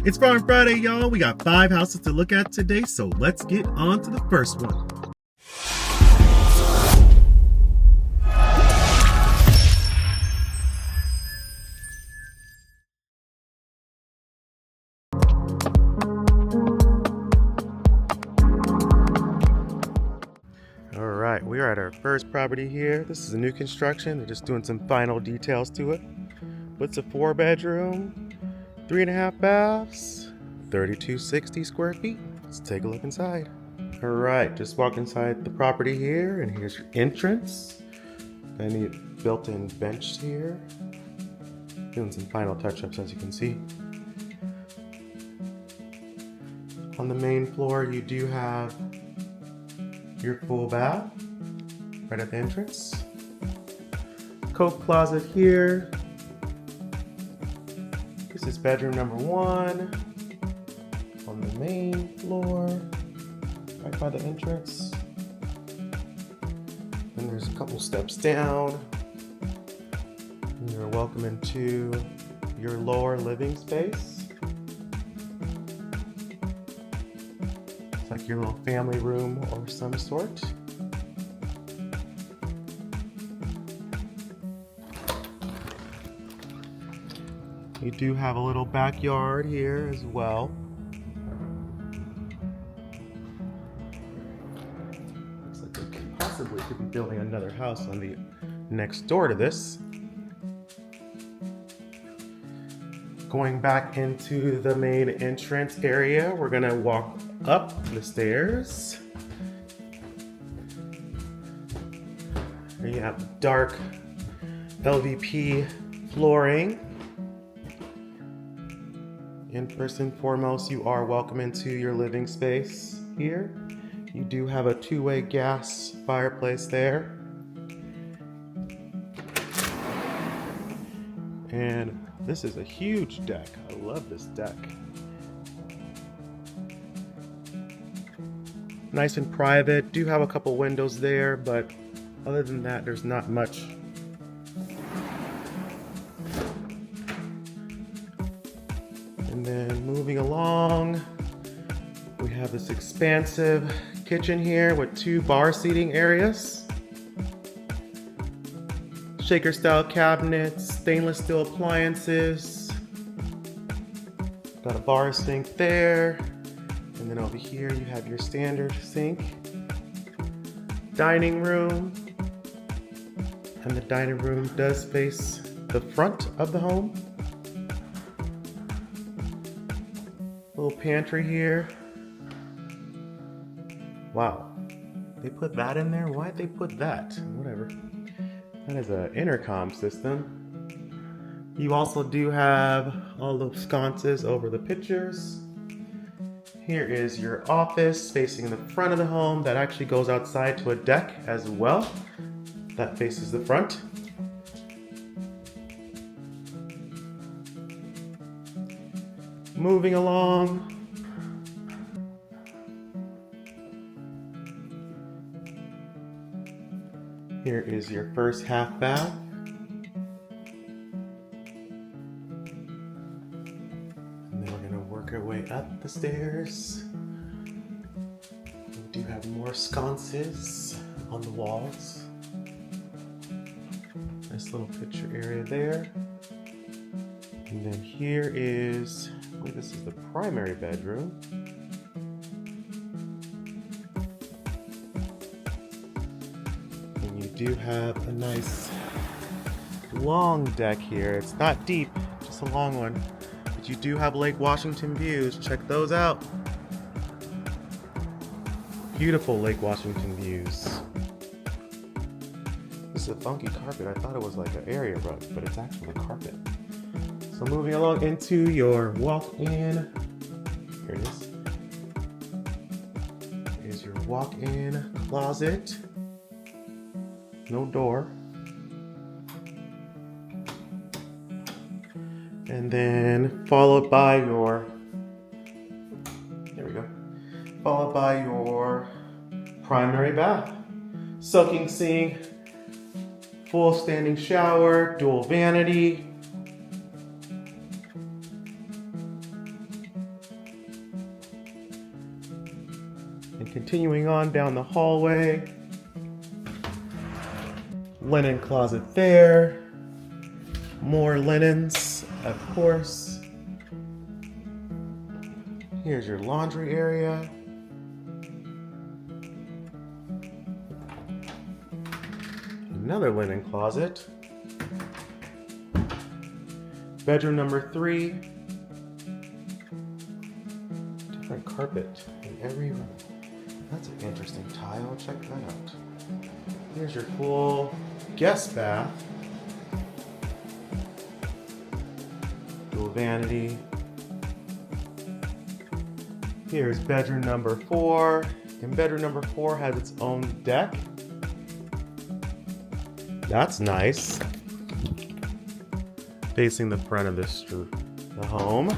It's Farm Friday, y'all. We got 5 houses to look at today, so let's get on to the first one. All right, we are at our first property here. This is a new construction. They're just doing some final details to it. But it's a 4-bedroom, 3.5 baths, 3260 square feet. Let's take a look inside. All right, just walk inside the property here, and here's your entrance. I need built-in bench here. Doing some final touch-ups, as you can see. On the main floor, you do have your full bath right at the entrance. Coat closet here. This is bedroom number 1 on the main floor, right by the entrance. Then there's a couple steps down. And you're welcome into your lower living space. It's like your little family room or some sort. You do have a little backyard here as well. Looks like they possibly could be building another house on the next door to this. Going back into the main entrance area, we're gonna walk up the stairs. Here you have dark LVP flooring. And first and foremost, you are welcome into your living space here. You do have a 2-way gas fireplace there. And this is a huge deck. I love this deck. Nice and private. Do have a couple windows there, but other than that, there's not much. And then moving along, we have this expansive kitchen here with 2 bar seating areas. Shaker style cabinets, stainless steel appliances. Got a bar sink there. And then over here you have your standard sink. Dining room. And the dining room does face the front of the home. Little pantry here. Wow. They put that in there? Why'd they put that? Whatever. That is an intercom system. You also do have all the sconces over the pictures. Here is your office facing the front of the home that actually goes outside to a deck as well. That faces the front. Moving along. Here is your first half bath. And then we're gonna work our way up the stairs. We do have more sconces on the walls. Nice little picture area there. And then here is, I believe this is the primary bedroom. And you do have a nice long deck here. It's not deep, just a long one. But you do have Lake Washington views. Check those out. Beautiful Lake Washington views. This is a funky carpet. I thought it was like an area rug, but it's actually a carpet. So moving along into your walk-in. Here it is. Here's your walk-in closet. No door. And then followed by your, there we go. Followed by your primary bath. Soaking sink, full standing shower, dual vanity. And continuing on down the hallway, linen closet there, more linens, of course. Here's your laundry area. Another linen closet. Bedroom number 3. Different carpet in every room. That's an interesting tile. Check that out. Here's your full guest bath. Dual vanity. Here's bedroom number 4. And bedroom number 4 has its own deck. That's nice. Facing the front of the home.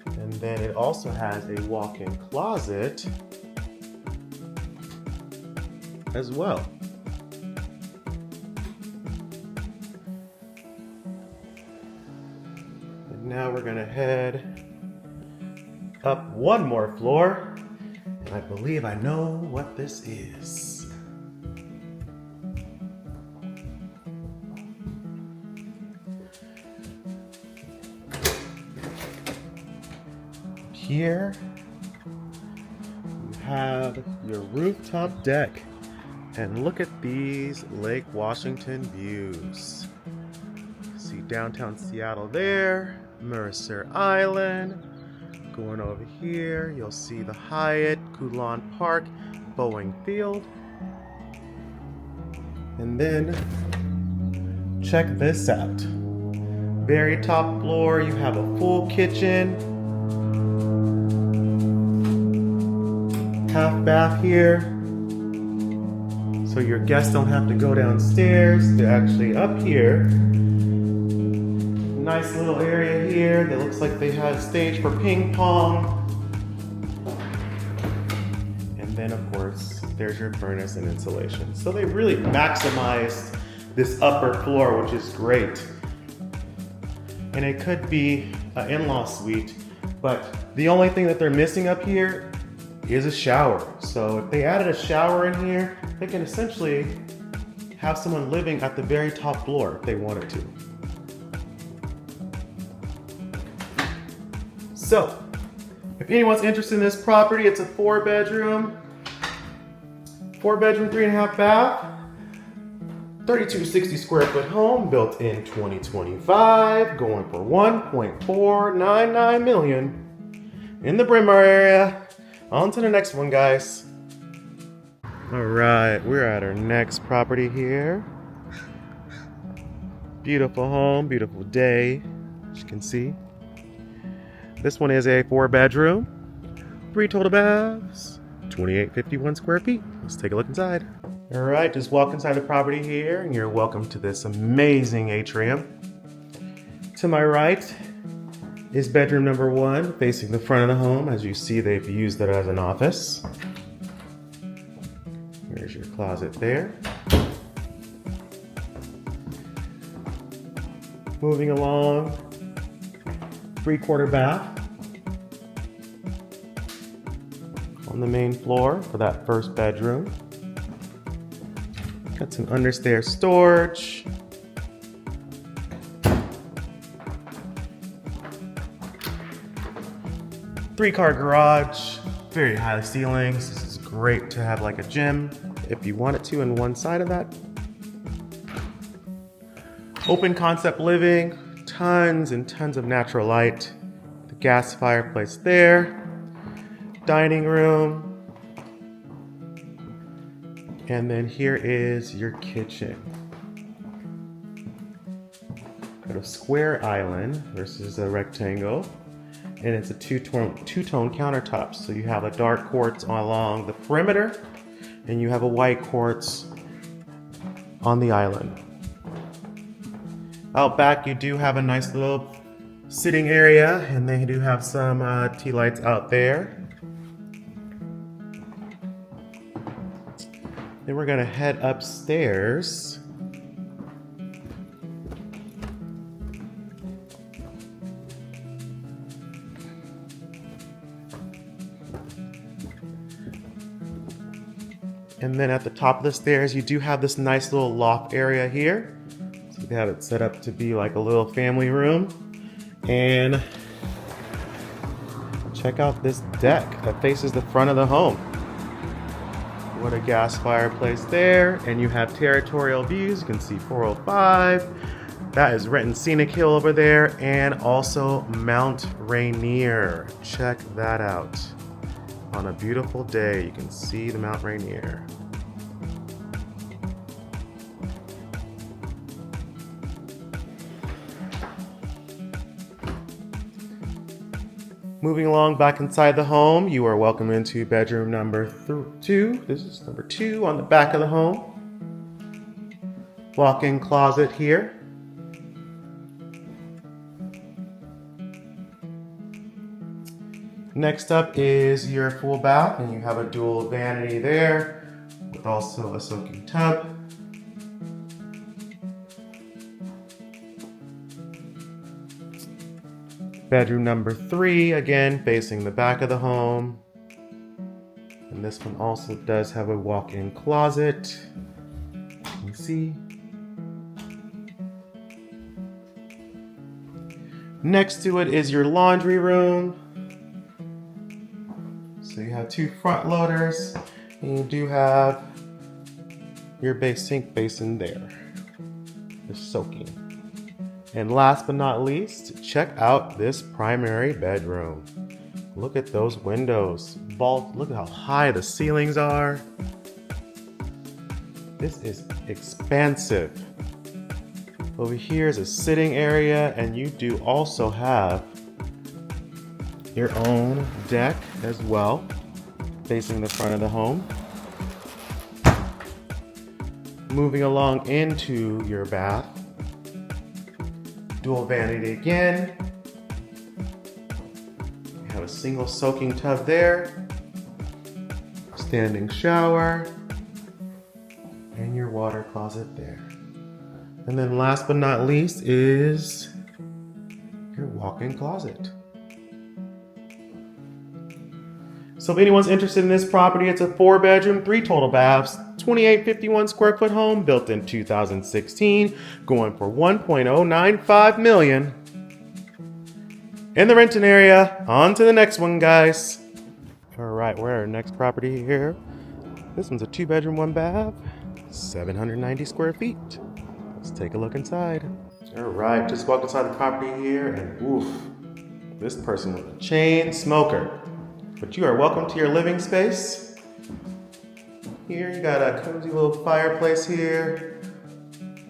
And then it also has a walk-in closet as well. And now we're gonna head up one more floor. And I believe I know what this is. Here you have your rooftop deck, and look at these Lake Washington views. See downtown Seattle there, Mercer Island. Going over here, you'll see the Hyatt, Coulon Park, Boeing Field. And then check this out. Very top floor, you have a full kitchen. Half bath here, so your guests don't have to go downstairs. They're actually up here. Nice little area here that looks like they have a stage for ping pong. And then of course, there's your furnace and insulation. So they really maximized this upper floor, which is great. And it could be an in-law suite, but the only thing that they're missing up here is a shower. So if they added a shower in here, they can essentially have someone living at the very top floor if they wanted to. So, if anyone's interested in this property, it's a 4-bedroom, 3.5 bath, 3260 square foot home built in 2025, going for $1.499 million in the Bryn Mawr area. On to the next one, guys. All right, we're at our next property here. Beautiful home, beautiful day, as you can see. This one is a 4-bedroom, 3 total baths, 2851 square feet. Let's take a look inside. All right, just walk inside the property here, and you're welcome to this amazing atrium. To my right is bedroom number 1, facing the front of the home. As you see, they've used it as an office. Here's your closet there. Moving along, 3/4 bath on the main floor for that first bedroom. Got some understairs storage. Three-car garage, very high ceilings. This is great to have like a gym if you wanted to on one side of that. Open concept living, tons and tons of natural light. The gas fireplace there. Dining room. And then here is your kitchen. Got a square island versus a rectangle. And it's a two-tone countertops. So you have a dark quartz along the perimeter, and you have a white quartz on the island. Out back, you do have a nice little sitting area, and they do have some tea lights out there. Then we're gonna head upstairs. And then at the top of the stairs, you do have this nice little loft area here. So they have it set up to be like a little family room. And check out this deck that faces the front of the home. What a gas fireplace there. And you have territorial views. You can see 405. That is Renton Scenic Hill over there, and also Mount Rainier. Check that out. On a beautiful day, you can see the Mount Rainier. Moving along back inside the home, you are welcome into bedroom number 2. This is number 2 on the back of the home. Walk-in closet here. Next up is your full bath, and you have a dual vanity there with also a soaking tub. Bedroom number 3, again facing the back of the home. And this one also does have a walk-in closet. You can see. Next to it is your laundry room. So you have 2 front loaders, and you do have your sink basin there. The soaking. And last but not least, check out this primary bedroom. Look at those windows. Look at how high the ceilings are. This is expansive. Over here is a sitting area, and you do also have your own deck as well, facing the front of the home. Moving along into your bath. Dual vanity again. You have a single soaking tub there. Standing shower. And your water closet there. And then last but not least is your walk-in closet. So if anyone's interested in this property, it's a 4-bedroom, 3 total baths, 2851 square foot home built in 2016, going for $1.095 million. In the Renton area. On to the next one, guys. All right, we're at our next property here. This one's a 2-bedroom, 1 bath, 790 square feet. Let's take a look inside. All right, just walked inside the property here, and oof, this person was a chain smoker. But you are welcome to your living space. Here you got a cozy little fireplace here,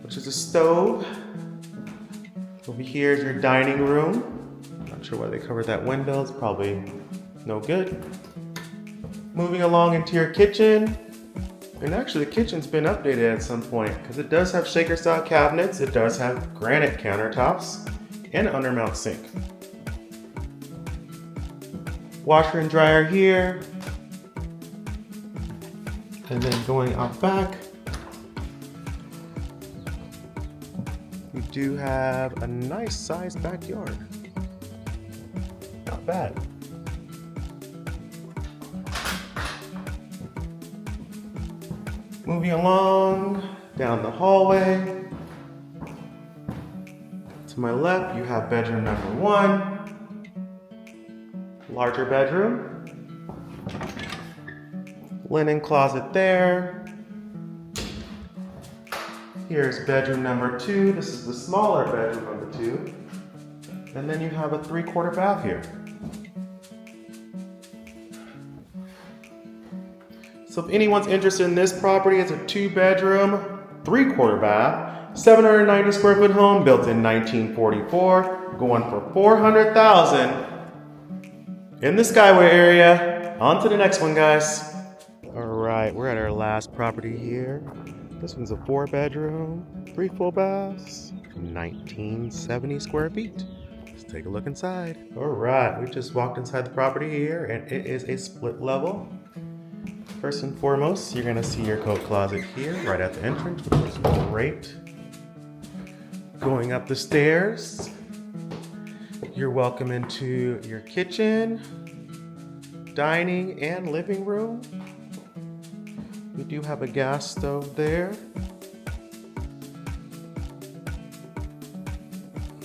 which is a stove. Over here is your dining room. Not sure why they covered that window, it's probably no good. Moving along into your kitchen. And actually the kitchen's been updated at some point, because it does have shaker style cabinets, it does have granite countertops, and an undermount sink. Washer and dryer here. And then going out back, you do have a nice sized backyard. Not bad. Moving along down the hallway. To my left, you have bedroom number 1. Larger bedroom. Linen closet there. Here's bedroom number 2. This is the smaller bedroom number 2. And then you have a 3/4 bath here. So if anyone's interested in this property, it's a 2-bedroom, 3/4 bath, 790 square foot home built in 1944, going for $400,000 in the Skyway area. On to the next one, guys. All right, we're at our last property here. This one's a 4-bedroom, 3 full baths, 1970 square feet. Let's take a look inside. All right, we just walked inside the property here, and it is a split level. First and foremost, you're gonna see your coat closet here, right at the entrance, which is great. Going up the stairs, you're welcome into your kitchen, dining, and living room. We do have a gas stove there.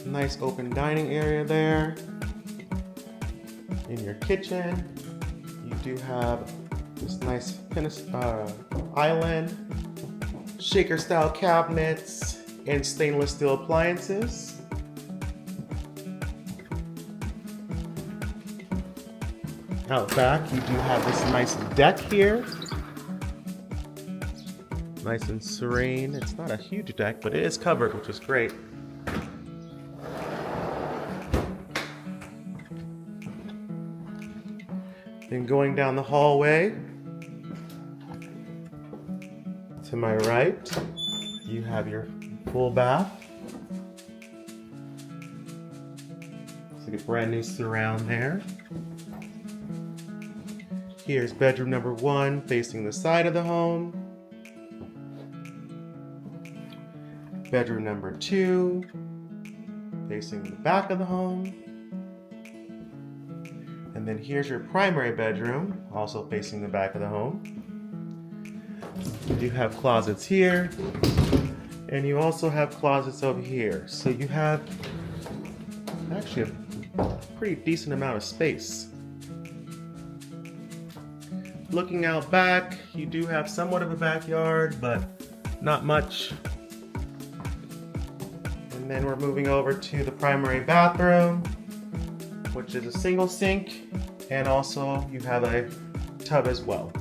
Nice open dining area there. In your kitchen, you do have this nice island, shaker style cabinets, and stainless steel appliances. Out back, you do have this nice deck here. Nice and serene. It's not a huge deck, but it is covered, which is great. Then going down the hallway, to my right, you have your full bath. Looks like a brand new surround there. Here's bedroom number 1, facing the side of the home. Bedroom number 2, facing the back of the home. And then here's your primary bedroom, also facing the back of the home. You do have closets here, and you also have closets over here. So you have actually a pretty decent amount of space. Looking out back, you do have somewhat of a backyard, but not much. And then we're moving over to the primary bathroom, which is a single sink, and also you have a tub as well.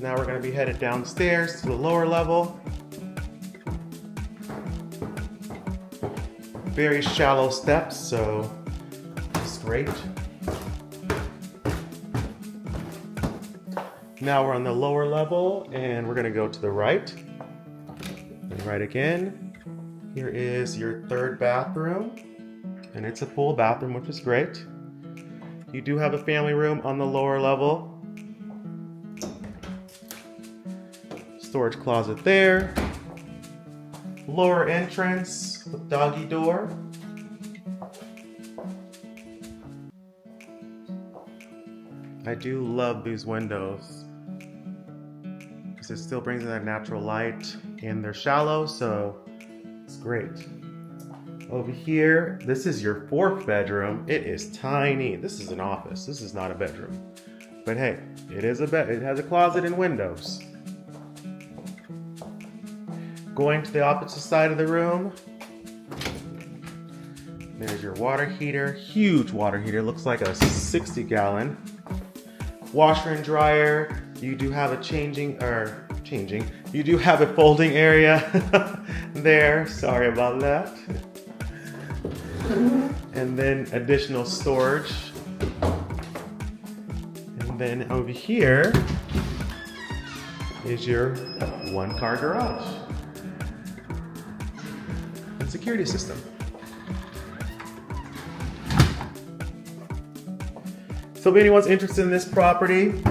Now we're going to be headed downstairs to the lower level. Very shallow steps, so straight. Now we're on the lower level, and we're going to go to the right. And right again. Here is your third bathroom, and it's a full bathroom, which is great. You do have a family room on the lower level. Storage closet there. Lower entrance with doggy door. I do love these windows because it still brings in that natural light, and they're shallow, so it's great. Over here, this is your 4th bedroom. It is tiny. This is an office. This is not a bedroom. But hey, it is a bed. It has a closet and windows. Going to the opposite side of the room, there's your water heater. Huge water heater. Looks like a 60-gallon. Washer and dryer. You do have you do have a folding area there. Sorry about that. And then additional storage. And then over here is your 1-car garage and security system. So if anyone's interested in this property,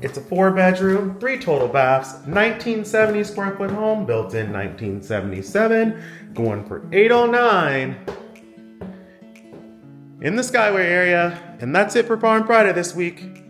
it's a 4-bedroom, 3 total baths, 1970 square foot home, built in 1977, going for $809 in the Skyway area. And that's it for Farm Friday this week.